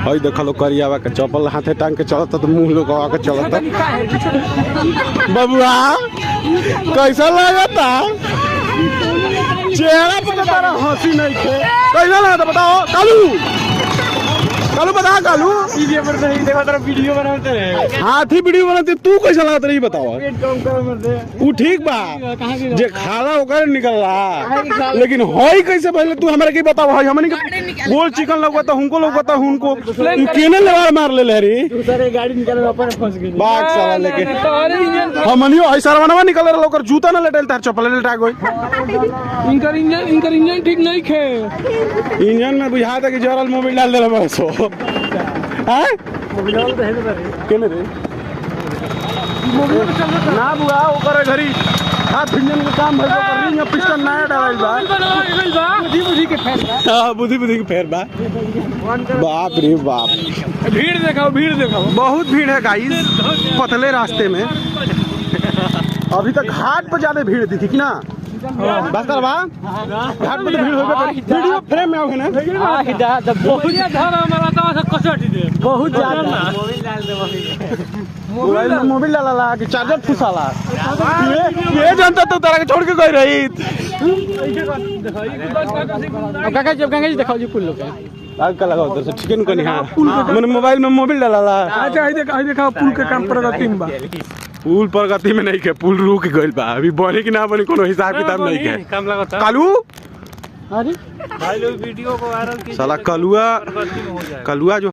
हई देखा लो करियावा के चप्पल हाथे टांग के चलता तो मुंह लुकवा के चलता। बबुआ कैसा लगता? चेहरा पे तारा हंसी नहीं थे। कैसा लगता बताओ कालू? कालू बता कालू वीडियो पर नहीं देखा तेरा वीडियो बनाते हैं। हाथी वीडियो बनाते तू कैसा लगता रही बताओ? वो ठीक बा जे खाला होकर निकल रहा लेकिन होई कैसे पहले तू हमरा के बताओ। हई हमनी के गोल चिकन लगता हमको लगता उनको केने लेवार मार ले रे। दूसरे गाड़ी निकल अपन फंस गई बाग साला लेके हमनियो हई सरवनवा निकल रहा लोकर जूता न लटेल तार चप्पल लटा गई। इनकर इंजन ठीक नहीं खे। इंजन में बुझाता कि जरल मोबिल डाल देला बस हो। हैं मोबिल डाल दे केने रे मोबिल पे चल ना बुआ ओकर घरी हाथ इंजन के काम भइल कर रिंग पिस्टन नया डालल बा बुद्धि के फेर बा। हां बुद्धि के फेर बा। बाप रे बाप भीड़ दिखाओ बहुत भीड़ है गाइस पतले रास्ते में। अभी तक घाट पर ज्यादा भीड़ दिखी कि ना? बस कर बा घाट पे भीड़ होबे करी। वीडियो फ्रेम में आओगे ना बहुत ज्यादा हमारा तो कसट दे बहुत ज्यादा मोबाइल डाला कि चार्जर फुसाला ये जानता तो तारा के छोड़ के गई रही। काका जब गंगा जी दिखाओ जी पुल लोग आग का लगा उधर से ठीक है न कनी। हां मैंने मोबाइल में मोबाइल डाला। अच्छा आई देखा पुल के काम प्रगति में बा। पुल प्रगति में नहीं के पुल रुक गइल बा। अभी बने कि ना बने कोनो हिसाब किताब नहीं के काम लगता कालू। अरे भाई लोग वीडियो को वायरल साला कलुआ जो